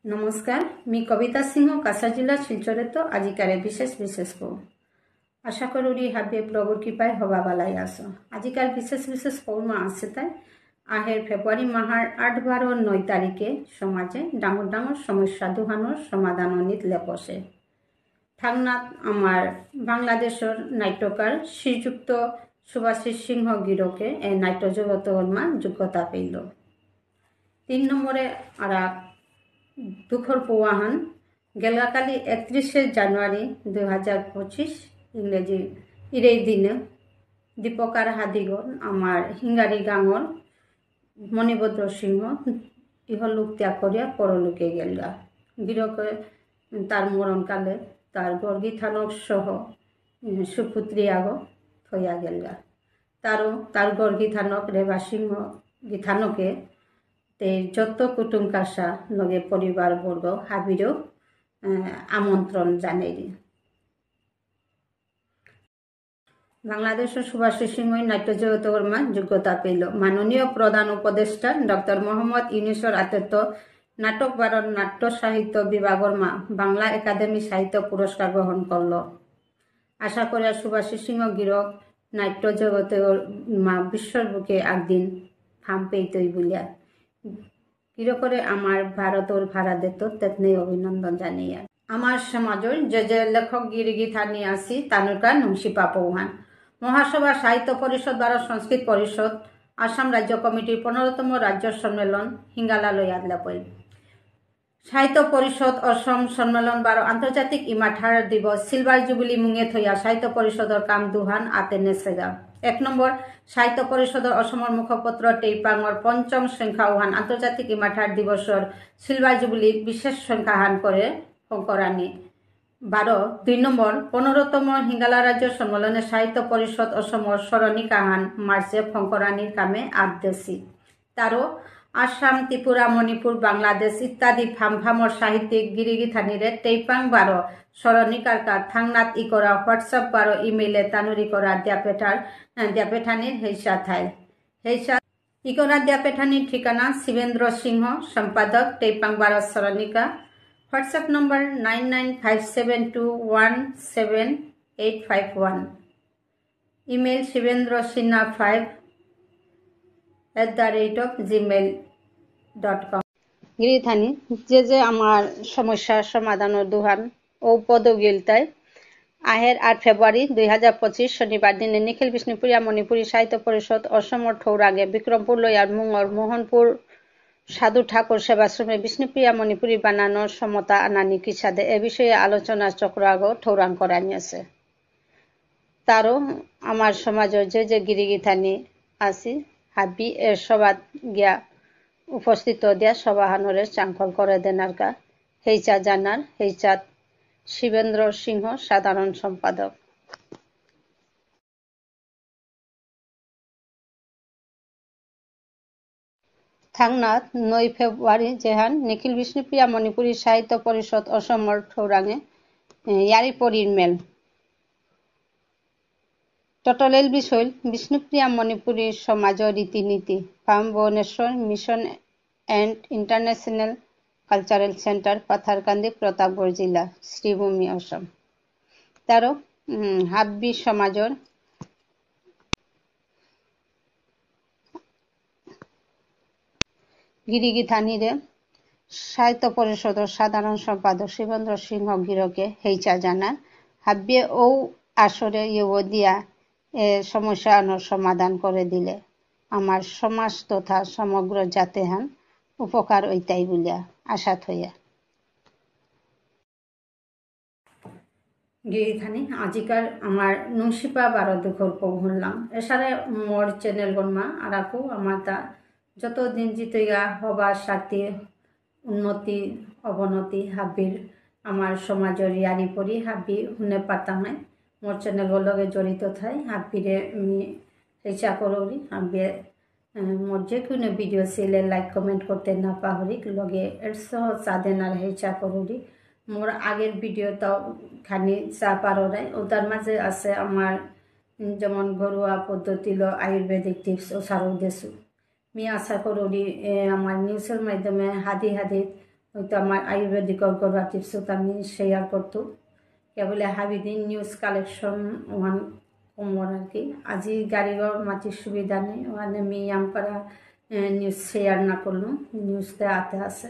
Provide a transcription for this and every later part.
नमस्कार, मी कविता सिंह कासा जिल्हा शिलचर येतो আজিকারে বিশেষ কো আশা করি হাবে প্রভুর কৃপায় হবা বালাই আসো। আজিকার বিশেষ কর্ম আছে তাই আহের ফেব্রুয়ারি মাহার 8-12-9 তারিখে সমাজে ডাঙর সমস্যা দুহানোর সমাধান নিত লেপসে থাকনাথ আমার বাংলাদেশের নাট্যকার শ্রীযুক্ত সুভাষিস সিংহ গিরকে এই নাট্য জগত যোগ্যতা পেল। 3 নম্বরে আর দুঃখর পোয়াহান গেলাকালি 31 জানুয়ারি 2025 ইংরেজি ইরেই দিনে দীপকার হাদিগর আমার হিঙ্গারি গাঙর মণিভদ্র সিংহ ইহলোক ত্যাগ করিয়া পরলোকে গেলগা। গিরকে তার মরণকালে তার গর্গিথানক সহ সুপুত্রিয়াগ থইয়া গেলগা। তার গর্গিথানক রেবা সিংহ গিথানকে যত কুটুম কাষা লগে পরিবার বর্গ হাবিরও আমন্ত্রণ জানাই। বাংলাদেশের সুভাষিস সিংহ নাট্য জগতকর্মা যোগ্যতা পেল। মাননীয় প্রধান উপদেষ্টা ডক্টর মোহাম্মদ ইউনুসের আতেত্ব নাটক ভারত নাট্য সাহিত্য বিভাগের বাংলা একাডেমি সাহিত্য পুরস্কার গ্রহণ করল। আশা করি সুভাষিস সিংহ গিরক নাট্য জগতের বিশ্বর বুকে একদিন ফাম পেইতই বলিয়া কিরকরে আমার ভারতের ভাড়া দিত তেতনে অভিনন্দন জানিয়া। আমার সমাজের যে লেখক গিরিগিথা নিয়ে আসি তানুকা নংশিপা পৌহান মহাসভা সাহিত্য পরিষদ ভারত সংস্কৃত পরিষদ আসাম রাজ্য কমিটির 15তম রাজ্য সম্মেলন হিঙ্গালা লয়াদলাপই সাহিত্য পরিষদ অসম সম্মেলন 12 আন্তর্জাতিক ইমাঠার দিবস সিলভার জুবিলি মুঙে থইয়া সাহিত্য পরিষদের কাম দুহান আতে নেসেগা। 1 নম্বর সাহিত্য পরিষদের অসমের মুখপত্র টেইপাঙর 5ম সংখ্যা ওহান আন্তর্জাতিক ইমাঠার দিবসর সিলভার জুবিলি বিশেষ সংখ্যা হান করে শঙ্করানী 2 নম্বর 15তম হিঙ্গালা রাজ্য সম্মেলনে সাহিত্য পরিষদ অসমের স্মরণিকা হান মার্চে শঙ্করানীর কামে আদেশি। তারও আসাম ত্রিপুরা মণিপুর বাংলাদেশ ইত্যাদি ফামফামর সাহিত্যিক গিরিগিথানিরে টেইপাং 12 স্মরণিকার কার থাংনাথ ই করা হোয়াটসঅ্যাপ 12 ইমেইলে তানুরি করা দ্যাপেঠানির হেসা থাই হেসা ই করা দ্যাপেঠানির ঠিকানা শিবেন্দ্র সিংহ সম্পাদক টেইপাং 12 স্মরণিকা হোয়াটসঅ্যাপ নম্বর 9957217851 ইমেল shivendra5@gmail.com। গিরিথানি যে আমার সমস্যার সমাধানের দুহান ও পদগিলতায় আহের 8 ফেব্রুয়ারি 2025 শনিবার দিনে নিখিল বিষ্ণুপুরিয়া মণিপুরী সাহিত্য পরিষদ অসমৰ ঠৌরাগে বিক্রমপুর লয়ার মুঙর মোহনপুর সাধু ঠাকুর সেবাশ্রমে বিষ্ণুপ্রিয়া মণিপুরী বানানোর সমতা আনানি কিসাদে এ বিষয়ে আলোচনা চক্র আগো ঠৌরাং করানি আছে। তারও আমার সমাজের যে গিরিগিথানি আসি হাবি এর সবাত গিয়া উপস্থিত দিয়া সবাহানরে চাঙ্কল করে দেনারকা হেইচা জানার হেইচাত শিবেন্দ্র সিংহ সাধারণ সম্পাদক। থাংনাথ 9 ফেব্রুয়ারি যেহান নিখিল বিষ্ণুপ্রিয়া মণিপুরী সাহিত্য পরিষদ অসমৰ ঠৌরাঙে ইয়ারি পরির মেল টটলেল বিষয় বিষ্ণুপ্রিয়া মণিপুরী সমাজৰ রীতিনীতি from Bhubaneswar mission and international cultural centre Patharkandi Pratapgarh জিলা শ্রীভূমি অসম। তারও হাব্বি সমাজৰ গিরিগিথানিরে সাহিত্য পরিষদের সাধারণ সম্পাদক শিবেন্দ্র সিংহ গিরকে হেইচা জানার হাব্বিয়ে ও আসরে ইয়ে দিয়া এ সমস্যা সমাধান করে দিলে আমার সমাজ তথা সমগ্র জাতে হান উপকার ওইটাই বলিয়া আশা থইয়া। গিরিথানি আজিকার আমার নংশিপা 12 দুঃখর পৌঁছলাম এসারে মোর চ্যানেল গণমা আর আকু আমার তা যত দিন জিতইয়া হবার সাথে উন্নতি অবনতি হাবির আমার সমাজের ইয়ারি পরি হাবি শুনে পাতামাই মোর চ্যানেল লগে জড়িত থাই হাবিরে আমি হেচা করি হাবি মোর যে কোনো ভিডিও চাইলে লাইক কমেন্ট করতে না পাহরি লগে এর সহ চাঁদেন আর হেচা করি মোর আগের ভিডিওটাও খানি চা পারাই ওটার মাঝে আছে আমার যেমন ঘরোয়া পদ্ধতি আয়ুর্বেদিক টিপস ও সারও দেশু আমি আশা করি আমার নিউজের মাধ্যমে হাদি হয়তো আমার আয়ুর্বেদিক ঘরোয়া টিপসও আমি শেয়ার করতো কেবলে হাবিদিন নিউজ কালেকশন ওয়ান কমর আর কি আজি গাড়িঘর মাটির সুবিধা নেই ওখানে মিয়াম করা নিউজ শেয়ার না করলাম নিউজতে আতে আছে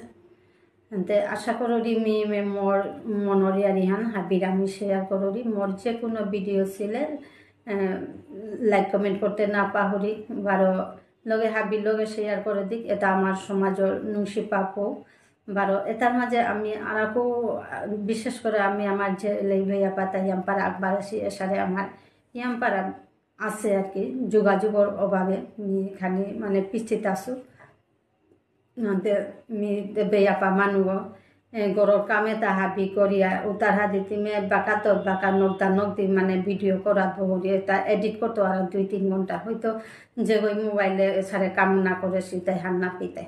এতে আশা করি মেয়ে মোর মনরিয়া রিহান হাবির আমি শেয়ার করি মোর যে কোনো ভিডিও ছিলে লাইক কমেন্ট করতে না পাহরি বারো লগে হাবির লগে শেয়ার করে দিক এটা আমার সমাজের নুংসি পাপো বারো এটার মাঝে আমি আর বিশেষ করে আমি আমার যে ভাইয়া পাতা ইয়াম্পারা আকবার আসি এসারে আমার ইয়াম্পারা আছে আর কি যোগাযোগের অভাবে খানি মানে পিছিত আছো মি বেয়াপা মানুষ গরর কামে তা হাবি করিয়া উতার হাদি তিমে বাঁকাতর বাঁকা নকদা নকদি মানে ভিডিও করাত বহুরি তা এডিট করতো আর 2-3 ঘন্টা হয়তো যে ওই মোবাইলে সারে কাম না করে তাই হান্না পিতে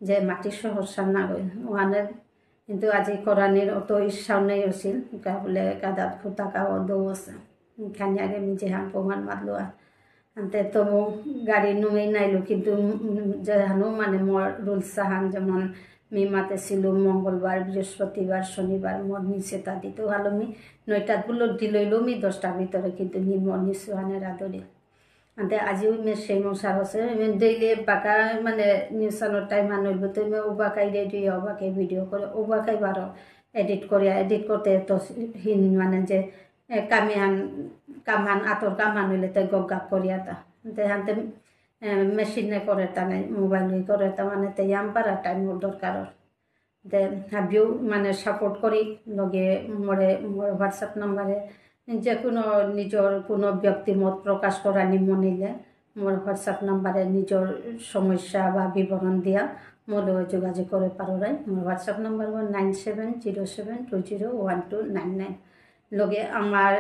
যে মাটির শহর সান্না গই ওখানে কিন্তু আজি করানির অত ইচ্ছাও নেই আছিল বলে কাদাত ফুটাকাও দৌ আছে খানি আগে নিজে হান প্রমাণ মারলো আনতে তবু গাড়ি নুমেই নাইলো কিন্তু যেহানো মানে মোর রুলস সাহান যেমন মি মাতে ছিল মঙ্গলবার বৃহস্পতিবার শনিবার মোর নিচে তা দিতে ভালো মি 9টাত বুলো দিলইলো মি 10টার ভিতরে কিন্তু নি মোর নিচু আনের আদরে আনতে আজিও মে সেই মশার আছে ডেইলি বাঁকা মানে নিউসানোর টাইম আনইব তো ওবাকাই রেডি ওবাকে ভিডিও করে ওবাকাই বারো এডিট করতে তো হিন মানে যে কামহান আতর কামহান হইলে তো গগাপ করিয়া তা হানতে মেশিনে করে তা নাই মোবাইল করে তা মানে তে পারা টাইম মোর দরকার দে হাবিও মানে সাপোর্ট করি লগে মোর হোয়াটসঅ্যাপ নাম্বারে যে কোনো নিজের কোনো ব্যক্তিমত প্রকাশ করা নিলে মোর হোয়াটসঅ্যাপ নাম্বারে নিজের সমস্যা বা বিবরণ দিয়া মোর যোগাযোগ করে পারো রাই মোর হোয়াটসঅ্যাপ নাম্বার 9707201299 লগে আমার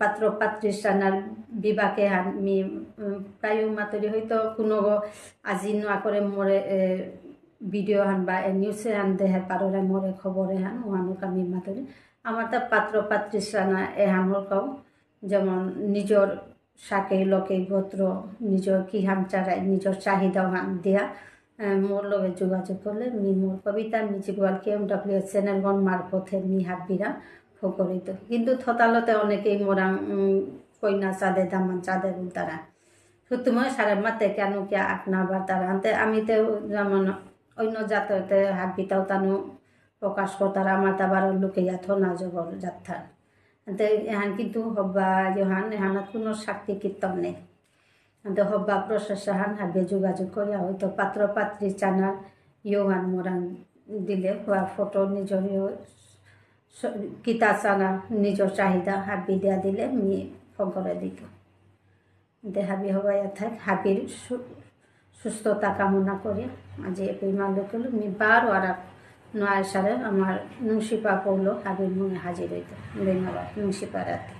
পাত্র পাত্রী সানার বিবাকে আমি প্রায় মাতরি হয়তো কোনো আজি নোয়া করে মোরে ভিডিও হান বা নিউজে হান দেহে পারোরে মোরে খবরে হান ওহানুক আমি মাতরি আমার তা পাত্র পাত্রী সানা এহানোর কাও যেমন নিজের শাকে লকে গোত্র নিজের কি হান চারাই নিজের চাহিদা হান দিয়া মোর লগে যোগাযোগ করলে মি মোর কবিতা মিউজিক ওয়াল KMW চ্যানেলগণ মারফতে মি হাবিরা ফকরিত কিন্তু থতালতে অনেকেই মোরাং কইনা চাঁদে দামান চাঁদে তারা সুতময় সারে মাতে কেন কে আকনাবার তারা আনতে আমি তো যেমন অন্য জাততে হাবিতাও তানো প্রকাশ করতার আমার তাবার লুকিয়া থনা জগর যাত্রা আনতে এহান কিন্তু হব্বা ইহান এহানাত কোনো শক্তি কীর্তন নেই আনতে হব্বা প্রশাসন হাবে যোগাযোগ করিয়া হয়তো পাত্র পাত্রী চানার ইহান মোরাং দিলে ফটো নিজের কিতা চানা নিজের চাহিদা হাবি দিয়া দিলে মি ফোন করে দিত হাবি হবাই থাক হাবির সুস্থতা কামনা করি আজি এই মালিক হলো মি বারো আর নয় সারে আমার নুংসিপা পড়লো হাবির মনে হাজির হইতো ধন্যবাদ নুংসিপাড়াতে।